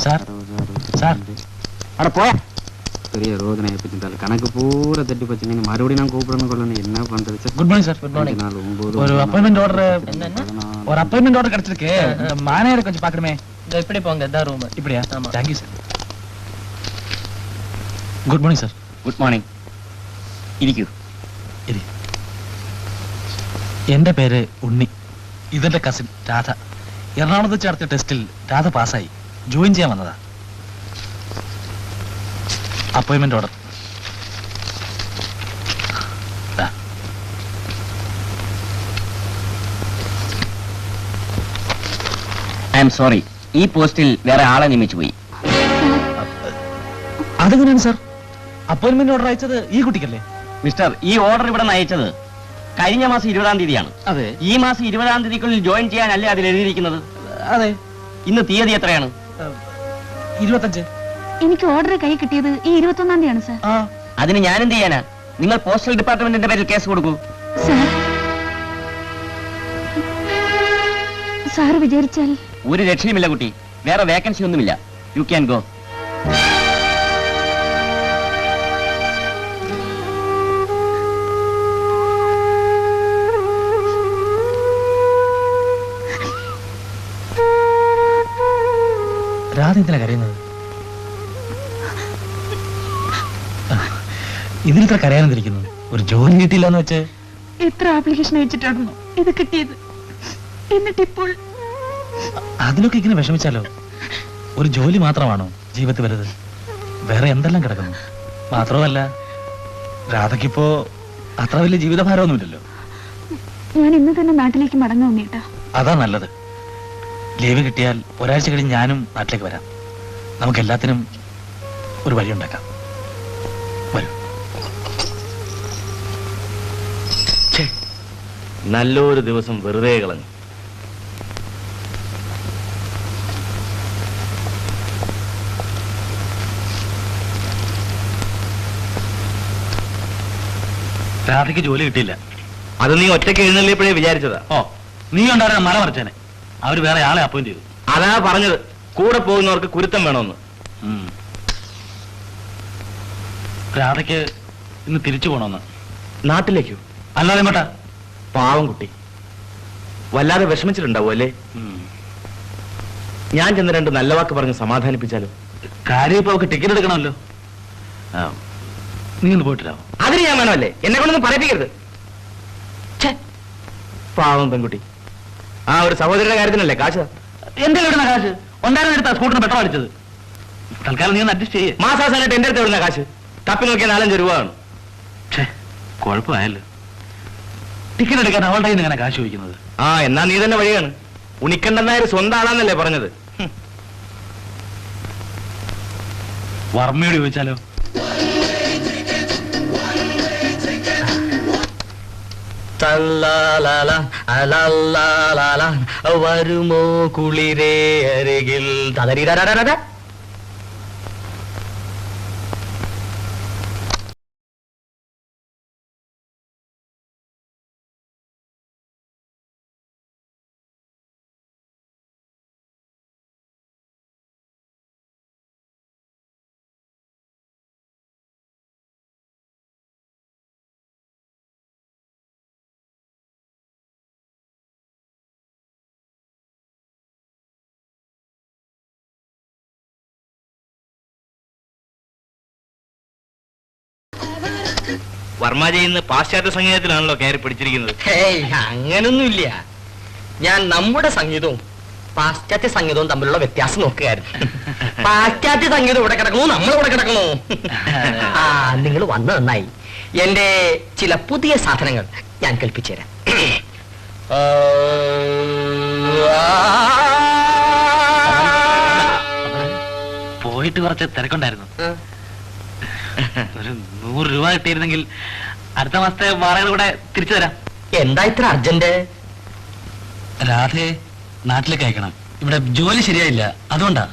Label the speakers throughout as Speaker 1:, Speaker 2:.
Speaker 1: Sir sir
Speaker 2: அட போய பெரிய ரோதனை ஏற்படுத்திட்டாரு. கணக்கு பூரா தட்டி போச்சு. நீங்க மறுபடியும் நான் கூப்பிடணும் கொள்ளணும். என்ன பண்றது sir?
Speaker 1: Good morning sir. Good morning. ஒரு அப்பாயின்மெண்ட் ஆர்டர் கிடைச்சிருக்கு. மேனேஜர் கொஞ்சம் பார்க்கணுமே.
Speaker 3: இப்படி போங்க, இதான் ரூம்.
Speaker 1: இப்படியா? Thank you sir. Good morning sir.
Speaker 3: Good morning. ഇരിക്കൂ.
Speaker 1: എന്റെ പേര് ഉണ്ണി. ഇതെന്റെ കസിൻ രാധ. എറണാകുളത്ത് ചേർത്ത ടെസ്റ്റിൽ രാധ പാസ്സായി. ജോയിൻ ചെയ്യാൻ വന്നതാ. Appointment order.
Speaker 3: I am sorry, ഈ പോസ്റ്റിൽ വേറെ ആളെ നിയമിച്ചു പോയി.
Speaker 1: അതെങ്ങനെയാണ് സാർ? അപ്പോയിന്റ്മെന്റ് ഓർഡർ അയച്ചത് ഈ കുട്ടിക്കല്ലേ?
Speaker 3: മിസ്റ്റർ, ഈ ഓർഡർ ഇവിടെ അയച്ചത് കഴിഞ്ഞ മാസം 20-ാം തീയതിയാണ്.
Speaker 1: അതെ.
Speaker 3: ഈ മാസം 20-ാം തീയതിക്കുള്ളിൽ ജോയിൻ ചെയ്യാനല്ലേ അതിൽ എഴുതിയിരിക്കുന്നത്?
Speaker 1: അതെ.
Speaker 3: ഇന്ന് തീയതി എത്രയാണ്?
Speaker 1: 25.
Speaker 4: എനിക്ക് ഓർഡർ കൈ കിട്ടിയത് ഈ 21-ാം തീയതിയാണ് സാർ.
Speaker 3: അതിന് ഞാൻ എന്ത് ചെയ്യാനാ? നിങ്ങൾ പോസ്റ്റൽ ഡിപ്പാർട്ട്മെന്റിന്റെ പേരിൽ കേസ് കൊടുക്കൂ.
Speaker 4: സാർ വിചാരിച്ചാൽ
Speaker 3: ഒരു രക്ഷയുമില്ല കുട്ടി. വേറെ വേക്കൻസി ഒന്നുമില്ല. You can go.
Speaker 1: രാധ എന്തിനാ കരയുന്നത്? ഇതിലിത്ര കരയാനെന്തിരിക്കുന്നു? ഒരു ജോലി കിട്ടിയില്ലെന്ന് വെച്ച്
Speaker 4: എത്ര ആപ്ലിക്കേഷൻ അയച്ചിട്ടാണോ ഇത് കിട്ടിയത്? എന്നിട്ടിപ്പോൾ
Speaker 1: അതിലൊക്കെ ഇങ്ങനെ വിഷമിച്ചാലോ? ഒരു ജോലി മാത്രമാണോ ജീവിതത്തിൽ വരുന്നത്? വേറെ എന്തെല്ലാം കിടക്കുന്നു. മാത്രമല്ല രാധയ്ക്കിപ്പോ അത്ര വലിയ ജീവിതഭാരമൊന്നുമില്ലല്ലോ.
Speaker 4: ഞാൻ ഇന്ന് തന്നെ നാട്ടിലേക്ക് മടങ്ങാൻ ഉണ്ണീട്ടാ.
Speaker 1: അതാ നല്ലത്. ലീവ് കിട്ടിയാൽ ഒരാഴ്ച കഴിഞ്ഞ് ഞാനും നാട്ടിലേക്ക് വരാം. നമുക്ക് എല്ലാത്തിനും ഒരു വഴി ഉണ്ടാക്കാം. വരൂ.
Speaker 5: നല്ലൊരു ദിവസം വെറുതെ കളഞ്ഞു.
Speaker 1: രാധയ്ക്ക് ജോലി കിട്ടിയില്ല.
Speaker 5: അത് നീ ഒറ്റയ്ക്ക് എഴുന്നള്ളിയപ്പോഴേ വിചാരിച്ചതാ.
Speaker 1: ഓ, നീ ഉണ്ടായിരുന്ന മല മറിച്ചേനെ. അവര് വേറെ ആളെ അപ്പോയിന്റ് ചെയ്തു.
Speaker 5: അതാ പറഞ്ഞത്, കൂടെ പോകുന്നവർക്ക് കുരുത്തം വേണമെന്ന്.
Speaker 1: രാധയ്ക്ക് ഇന്ന് തിരിച്ചു പോണമെന്ന്.
Speaker 5: നാട്ടിലേക്കോ?
Speaker 1: അല്ലാതെ എങ്ങോട്ടാ?
Speaker 5: പാവം കുട്ടി വല്ലാതെ വിഷമിച്ചിട്ടുണ്ടാവും അല്ലേ? ഞാൻ ചെന്ന് 2 നല്ല വാക്ക് പറഞ്ഞ് സമാധാനിപ്പിച്ചാലോ?
Speaker 1: കാര്യം ഇപ്പൊ അവർക്ക് ടിക്കറ്റ് എടുക്കണമല്ലോ. നീ ഒന്ന് പോയിട്ടില്ലാവോ?
Speaker 5: അതിന് ഞാൻ വേണമല്ലേ? എന്നെ കൊണ്ടൊന്നും പറയിപ്പിക്കരുത്. പാവം പെൺകുട്ടി. ആ ഒരു സഹോദരിയുടെ കാര്യത്തിനല്ലേ കാശ്?
Speaker 1: എന്റെ എവിടുന്ന കാശ്? ഉണ്ടായിരുന്ന എടുത്താ സ്കൂട്ടറിന് പെട്രോൾ അടിച്ചത്. തൽക്കാലം നീ ഒന്ന് അഡ്ജസ്റ്റ് ചെയ്യേ.
Speaker 5: മാസാവസാനായിട്ട് എന്റെ അടുത്ത് എവിടുന്ന കാശ്? തപ്പി നോക്കിയാൽ 4-5 രൂപ ആണ്.
Speaker 1: കുഴപ്പമായല്ലോ. ടിക്കറ്റ് എടുക്കാൻ അവളുടെ കയ്യിൽ നിന്ന് എങ്ങനെ കാശ് ചോദിക്കുന്നത്?
Speaker 5: ആ, എന്നാ നീ തന്നെ വഴിയാണ്. ഉണിക്കണ്ണൻ നായർ സ്വന്തം ആളാന്നല്ലേ പറഞ്ഞത്?
Speaker 1: വർമ്മയോട് ചോദിച്ചാലോ?
Speaker 3: വരുമോ കുളിരേ അരികിൽ.
Speaker 5: വർമ്മ ചെയ്യുന്ന പാശ്ചാത്യ സംഗീതത്തിലാണല്ലോ കയറി പിടിച്ചിരിക്കുന്നത്.
Speaker 3: അങ്ങനൊന്നുമില്ല. ഞാൻ നമ്മുടെ സംഗീതവും പാശ്ചാത്യ സംഗീതവും തമ്മിലുള്ള വ്യത്യാസം നോക്കുകയായിരുന്നു. പാശ്ചാത്യ സംഗീതം ഇവിടെ കിടക്കണു, നമ്മളിവിടെ കിടക്കണു. ആ, നിങ്ങൾ വന്നു നന്നായി. എന്റെ ചില പുതിയ സാധനങ്ങൾ ഞാൻ കേൾപ്പിച്ചു തരാം.
Speaker 1: പോയിട്ട് കുറച്ച് തിരക്കുണ്ടായിരുന്നു. ഒരു 100 രൂപ കിട്ടിയിരുന്നെങ്കിൽ അടുത്ത മാസത്തെ വാടക കൂടെ തിരിച്ചു തരാം.
Speaker 3: എന്താ ഇത്ര അർജന്റ്?
Speaker 1: രാധയെ നാട്ടിലേക്ക് അയക്കണം. ഇവിടെ ജോലി ശരിയായില്ല, അതുകൊണ്ടാ.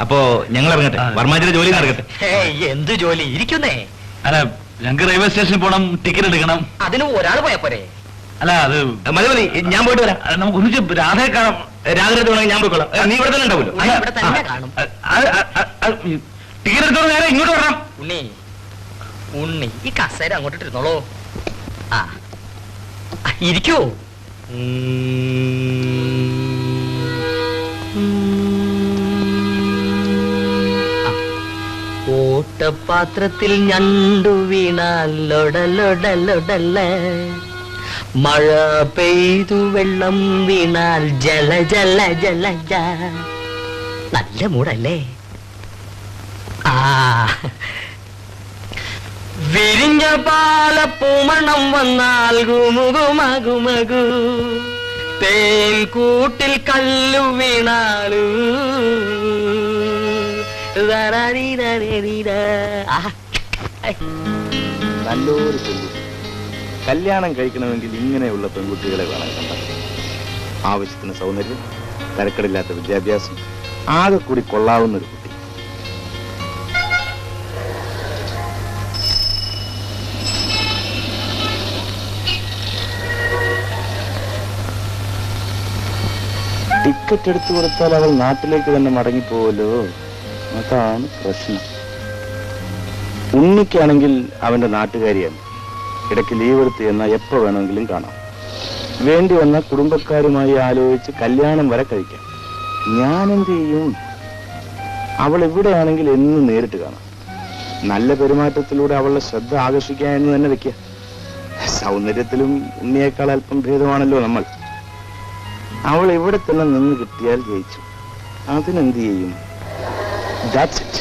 Speaker 5: അപ്പോ ഞങ്ങൾ ഇറങ്ങട്ടെ. വർമാജിയുടെ ജോലി നടക്കട്ടെ.
Speaker 3: എന്ത് ജോലി? ഇരിക്കുന്നേ.
Speaker 1: അല്ല, ഞങ്ങൾക്ക് റെയിൽവേ സ്റ്റേഷനിൽ പോണം, ടിക്കറ്റ് എടുക്കണം.
Speaker 3: അതിന് ഒരാൾ പോയാ പോരെ?
Speaker 1: അല്ല അത്
Speaker 5: മതി മതി, ഞാൻ പോയിട്ട് വരാം.
Speaker 1: നമുക്ക് ഒന്നിച്ച് രാധയെ കാണാം.
Speaker 5: രാത്രി വേണമെങ്കിൽ ഞാൻ പോയിക്കോളാം. നീ ഇവിടെ തന്നെ ഉണ്ടാവുമല്ലോ.
Speaker 3: ഞാൻ ഇവിടെ തന്നെ കാണും.
Speaker 1: ടിക്കറ്റ് എടുത്തോണ്ട് നേരെ ഇങ്ങോട്ട് വരണം.
Speaker 3: ഉണ്ണി ഉണ്ണി ഈ കസേര അങ്ങോട്ട് ഇരുന്നോളൂ. ആ ഇരിക്കൂ. ഓട്ടപാത്രത്തിൽ ഞണ്ടു വീണാൽ ലൊടലൊടലൊടല, മഴ പെയ്തു വെള്ളം വീണാൽ ജല ജല ജല ജ. നല്ല മൂടല്ലേ? ആ വിരിഞ്ഞ പാലപ്പൂമണം വന്നാൽ ഗുമുകുമകുമകു, തേൻ കൂട്ടിൽ കല്ലു വീണാലു.
Speaker 5: നല്ലൊരു പെൺകുട്ടി കല്യാണം കഴിക്കണമെങ്കിൽ ഇങ്ങനെയുള്ള പെൺകുട്ടികളെ വേണം കണ്ടെത്താൻ. ആവശ്യത്തിന് സൗന്ദര്യം, തരക്കടില്ലാത്ത വിദ്യാഭ്യാസം, ആകെ കൂടി കൊള്ളാവുന്ന ഒരു കുട്ടി. ടിക്കറ്റ് എടുത്തു കൊടുത്താൽ അവൾ നാട്ടിലേക്ക് തന്നെ മടങ്ങിപ്പോവല്ലോ, അതാണ് പ്രശ്നം. ഉണ്ണിക്കാണെങ്കിൽ അവന്റെ നാട്ടുകാരിയാണ്. ഇടയ്ക്ക് ലീവ് എടുത്ത് എന്നാൽ എപ്പോ വേണമെങ്കിലും കാണാം. വേണ്ടി വന്ന കുടുംബക്കാരുമായി ആലോചിച്ച് കല്യാണം വരെ കഴിക്കാം. ഞാനെന്ത് ചെയ്യും? അവൾ ഇവിടെയാണെങ്കിൽ എന്നും നേരിട്ട് കാണാം. നല്ല പെരുമാറ്റത്തിലൂടെ അവളുടെ ശ്രദ്ധ ആകർഷിക്കുക എന്ന് തന്നെ വെക്കുക. സൗന്ദര്യത്തിലും ഉണ്ണിയേക്കാൾ അല്പം ഭേദമാണല്ലോ നമ്മൾ. അവൾ ഇവിടെ തന്നെ നിന്ന് കിട്ടിയാൽ ജയിച്ചു. അതിനെന്ത് ചെയ്യും? That's it.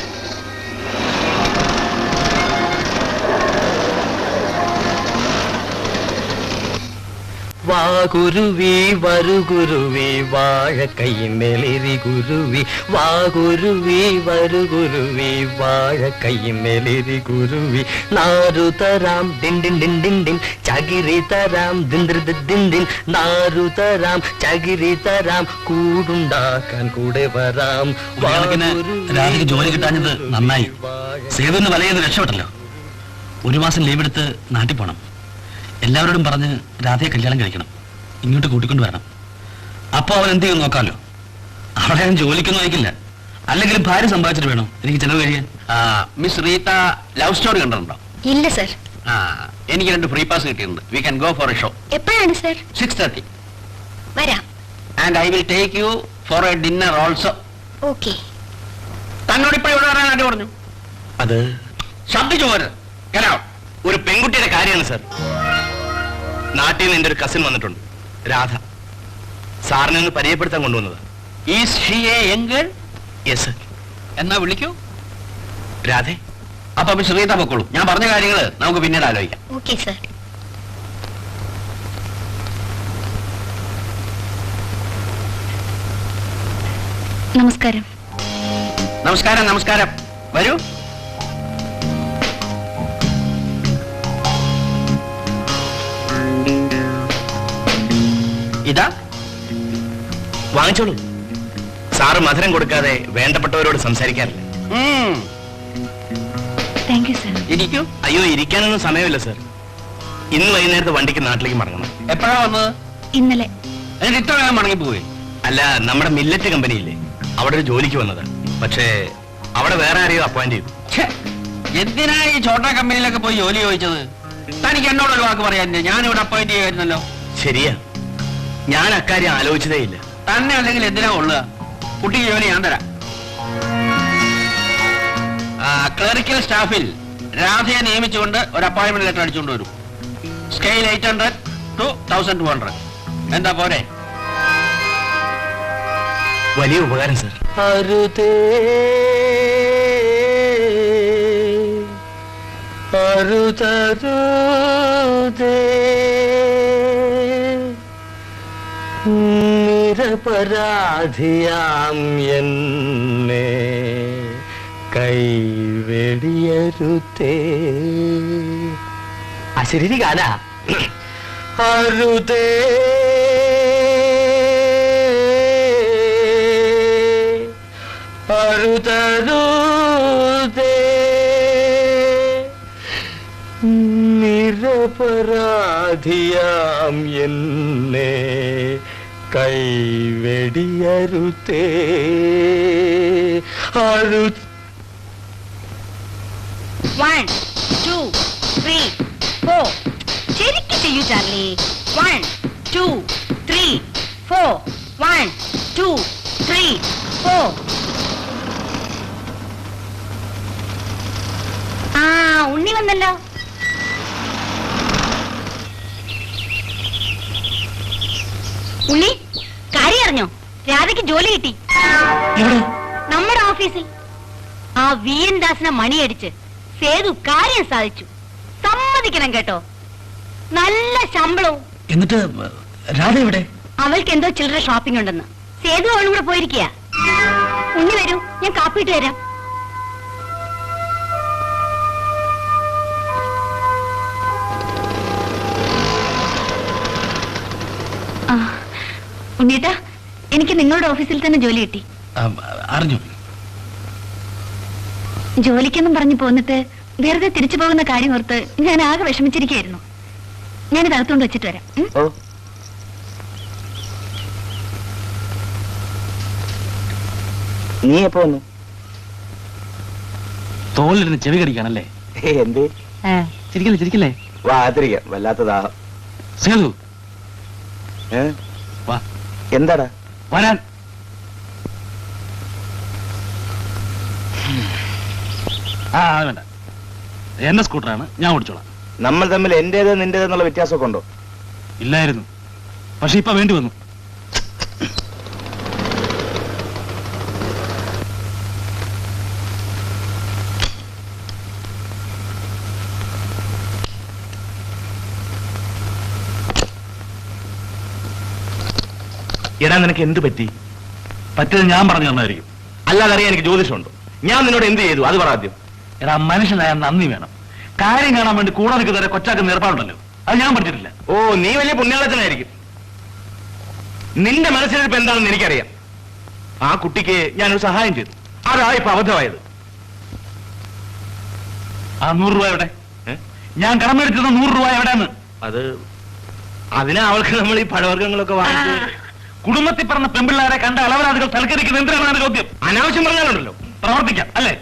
Speaker 3: വാ കുരുവി വരു കുരുവി വാഴക്കൈമേലേറി കുരുവി, വാ കുരുവി വരു കുരുവി വാഴക്കൈമേലേറി കുരുവി. നാരു തരാം didn't didn't didn't didn't didn't, ചകിരി തരാം ദിന്ദ്ര ദിൻ ദിൻ. നാരു തരാം ചകിരി തരാം, കൂടുണ്ടാക്കാൻ കൂടെ വരാം.
Speaker 1: രാധയ്ക്ക് ജോലി കിട്ടാഞ്ഞത് നന്നായി. സേതുവിന് വലയെന്ന് രക്ഷപ്പെട്ടല്ലോ. ഒരു മാസം ലീവ് എടുത്ത് നാട്ടിൽ പോണം. എല്ലാവരോടും പറഞ്ഞ് രാധയെ കല്യാണം കഴിക്കണം, ഇങ്ങോട്ട് കൂട്ടിക്കൊണ്ട് വരണം. അപ്പൊ അവൻ എന്ത് ചെയ്യും നോക്കാമല്ലോ. അവളെ ഞാൻ ജോലിക്കൊന്നും അയക്കില്ല. അല്ലെങ്കിലും ഭാര്യ സമ്പാദിച്ചിട്ട് വേണോ എനിക്ക് ചെലവ് കഴിയാൻ.
Speaker 2: മിസ് റീത്ത ലവ് സ്റ്റോറി കണ്ടിട്ടുണ്ടോ?
Speaker 4: ഇല്ല സർ.
Speaker 2: എനിക്ക് 2 ഫ്രീ പാസ് കിട്ടിയിട്ടുണ്ട്. We can go for A show.
Speaker 4: എപ്പോഴാണ് സർ?
Speaker 2: 6:30.
Speaker 4: വരാം.
Speaker 2: And I will take you for A dinner also.
Speaker 4: Okay.
Speaker 2: തന്നോട് ഇപ്പോൾ ഇവിടെ വരാൻ ആര് പറഞ്ഞു?
Speaker 5: അത്
Speaker 2: ശബ്ദിച്ചു പോരുത്. Get out.
Speaker 5: ഒരു പെൺകുട്ടിയുടെ കാര്യമാണ് സർ. നാട്ടിൽ നിന്ന് എന്റെ ഒരു കസിൻ വന്നിട്ടുണ്ട്, രാധ. സാറിനെ ഒന്ന് പരിചയപ്പെടുത്താൻ കൊണ്ടുവന്നത്.
Speaker 2: Is she A young girl?
Speaker 5: Yes sir.
Speaker 2: എന്നാ വിളിക്കൂ.
Speaker 5: രാധേ,
Speaker 2: അപ്പൊ മിസ് റീത്ത പൊക്കോളൂ. ഞാൻ പറഞ്ഞ കാര്യങ്ങൾ നമുക്ക് പിന്നീട് ആലോചിക്കാം.
Speaker 4: Okay sir. നമസ്കാരം.
Speaker 2: നമസ്കാരം. നമസ്കാരം. വരൂ. ഇതാ
Speaker 5: വാങ്ങിച്ചോളൂ. സാറ് മധുരം കൊടുക്കാതെ വേണ്ടപ്പെട്ടവരോട് സംസാരിക്കാറില്ല.
Speaker 4: Thank you sir.
Speaker 2: ഇരിക്കൂ.
Speaker 5: അയ്യോ, ഇരിക്കാനൊന്നും സമയമില്ല സർ. ഇന്ന് വൈകുന്നേരത്തെ വണ്ടിക്ക് നാട്ടിലേക്ക് മടങ്ങണം.
Speaker 2: എപ്പോഴാ വന്നത്?
Speaker 4: ഇന്നലെ.
Speaker 2: എന്നിട്ട് ഇത്ര വേഗം മടങ്ങിപ്പോയി?
Speaker 5: അല്ല, നമ്മുടെ മില്ലറ്റ് കമ്പനിയില്ലേ, അവിടെ ഒരു ജോലിക്ക് വന്നത്. പക്ഷേ അവിടെ വേറെ ആരെയോ അപ്പോയിന്റ് ചെയ്തു.
Speaker 2: എന്തിനാ ഈ ചോട്ടാ കമ്പനിയിലൊക്കെ പോയി ജോലി ചോദിച്ചത്? തനിക്ക് എന്നോടൊരു വാക്ക് പറയാനില്ല. ഞാനിവിടെ അപ്പോയിന്റ് ചെയ്യുമായിരുന്നല്ലോ.
Speaker 5: ശരിയാ, ഞാൻ അക്കാര്യം ആലോചിച്ചതേ ഇല്ല.
Speaker 2: തന്നെ അല്ലെങ്കിൽ എന്തിനാ കൊള്ളുക? കുട്ടിക്ക് ജോലി ഞാൻ തരാം. ക്ലറിക്കൽ സ്റ്റാഫിൽ രാധയെ നിയമിച്ചുകൊണ്ട് ഒരു അപ്പോയിന്റ്മെന്റ് ലെറ്റർ അടിച്ചുകൊണ്ട് വരും. Scale 800 to 1200. എന്താ പോരെ?
Speaker 5: വലിയ ഉപകാരം സർ.
Speaker 3: അരുതേ അരുതരുതേ നിരപരാധിയാം എന്നെ കൈവെടിയരുതേ. അശരീരി ഗാന. അരുതേ അരുതരുതേ നിരപരാധിയാം മതിയാം എന്നെ കൈവെടിയരുത്തേ അരു
Speaker 6: 1 2 3 4 ശരിക്കും ചെയ്യൂ ചാർലി 1 2 3 4 1 2 3 4 ആ ഉണ്ണി വന്നല്ലോ. ഉണ്ണി കാര്യം അറിഞ്ഞോ? രാധയ്ക്ക് ജോലി കിട്ടി നമ്മുടെ ഓഫീസിൽ. ആ വി എൻ ദാസിനെ മണിയടിച്ച് സേതു കാര്യം സാധിച്ചു. സമ്മതിക്കണം കേട്ടോ. നല്ല ശമ്പളവും.
Speaker 1: എന്നിട്ട് രാധ എവിടെ?
Speaker 6: അവൾക്ക് എന്തോ ചില്ലറ ഷോപ്പിംഗ് ഉണ്ടെന്ന്. സേതു അവളും കൂടെ പോയിരിക്കുക. ഉണ്ണി വരൂ, ഞാൻ കാപ്പിട്ട് വരാം. ഉണ്ണിയേട്ടാ, എനിക്ക് നിങ്ങളുടെ ഓഫീസിൽ തന്നെ ജോലി കിട്ടി.
Speaker 1: അറിഞ്ഞു.
Speaker 4: ജോലിക്കെന്നും പറഞ്ഞു പോന്നിട്ട് വെറുതെ തിരിച്ചു പോകുന്ന കാര്യം ഓർത്ത് ഞാൻ ആകെ വിഷമിച്ചിരിക്കുകയായിരുന്നു. ഞാനിത് അകത്തോണ്ട് വെച്ചിട്ട് വരാം.
Speaker 5: ഓ നീ എപ്പോ വന്നു?
Speaker 1: തോളിലിരുന്ന് ചെവി കടിക്കാണല്ലേ?
Speaker 5: എന്തേ?
Speaker 1: ചിരിക്കല്ലേ ചിരിക്കല്ലേ?
Speaker 5: വാ ആദരിക്കാം. വല്ലാത്ത ദാഹം.
Speaker 1: സേതു വാ.
Speaker 5: എന്താടാ?
Speaker 1: വരാൻ. അത് വേണ്ട, എന്റെ സ്കൂട്ടറാണ്, ഞാൻ ഓടിച്ചോളാം.
Speaker 5: നമ്മൾ തമ്മിൽ എന്റേത് നിന്റേതെന്നുള്ള വ്യത്യാസമൊക്കെ ഉണ്ടോ?
Speaker 1: ഇല്ലായിരുന്നു, പക്ഷെ ഇപ്പൊ വേണ്ടി വന്നു.
Speaker 5: എടാ നിനക്ക് എന്ത് പറ്റി?
Speaker 1: പറ്റിയത് ഞാൻ പറഞ്ഞു തന്നായിരിക്കും.
Speaker 5: അല്ലാതെ അറിയാൻ എനിക്ക് ജ്യോതിഷമുണ്ടോ? ഞാൻ നിന്നോട് എന്ത് ചെയ്തു അത് പറ ആദ്യം.
Speaker 1: എടാ മനുഷ്യനായ നന്ദി വേണം. കാര്യം കാണാൻ വേണ്ടി കൂടെ നിൽക്കുന്നവരെ കൊച്ചാക്കുന്ന ഏർപ്പാടുണ്ടല്ലോ, അത് ഞാൻ പഠിച്ചിട്ടില്ല.
Speaker 5: ഓ നീ വലിയ പുണ്യാളച്ചനായിരിക്കും. നിന്റെ മനസ്സിലിരിപ്പ് എന്താണെന്ന് എനിക്കറിയാം. ആ കുട്ടിക്ക് ഞാനൊരു സഹായം ചെയ്തു, അതാ ഇപ്പൊ അബദ്ധമായത്.
Speaker 1: ആ 100 രൂപ എവിടെ? ഞാൻ കടമെടുത്തിരുന്ന 100 രൂപ എവിടെന്ന്?
Speaker 5: അത് അതിനാ അവൾക്ക് നമ്മൾ ഈ പഴവർഗ്ഗങ്ങളൊക്കെ വാങ്ങിച്ച്.
Speaker 1: കുടുംബത്തിൽ പറഞ്ഞ പെമ്പിള്ളാരെ കണ്ട അളവരാധികൾ തൽക്കരിക്കുന്ന എന്തിനാണ് ചോദ്യം?
Speaker 5: അനാവശ്യം പറഞ്ഞാലുണ്ടല്ലോ.
Speaker 1: പ്രവർത്തിക്കാം അല്ലേ?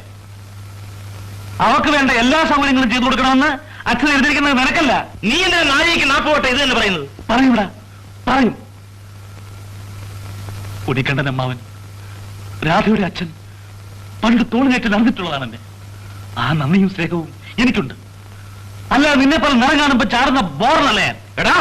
Speaker 1: അവർക്ക് വേണ്ട എല്ലാ സൗകര്യങ്ങളും ചെയ്തു കൊടുക്കണമെന്ന് അച്ഛൻ എഴുതിയിരിക്കുന്നത് നിനക്കല്ല.
Speaker 5: നീ എന്താ നാഴിക്ക് നാപ്പോട്ടെ ഇത് തന്നെ പറയുന്നത്?
Speaker 1: പറയൂടാ, പറയും. കുടിക്കണ്ടൻ അമ്മാവൻ, രാധയുടെ അച്ഛൻ പണ്ട് തോണിനേറ്റ് നടന്നിട്ടുള്ളതാണ് എന്നെ. ആ നന്ദിയും സ്നേഹവും എനിക്കുണ്ട്. അല്ല നിന്നെ പോലെ നിറം കാണുമ്പോ ചാടുന്ന ബോർന്നല്ല ഞാൻ.
Speaker 5: എടാ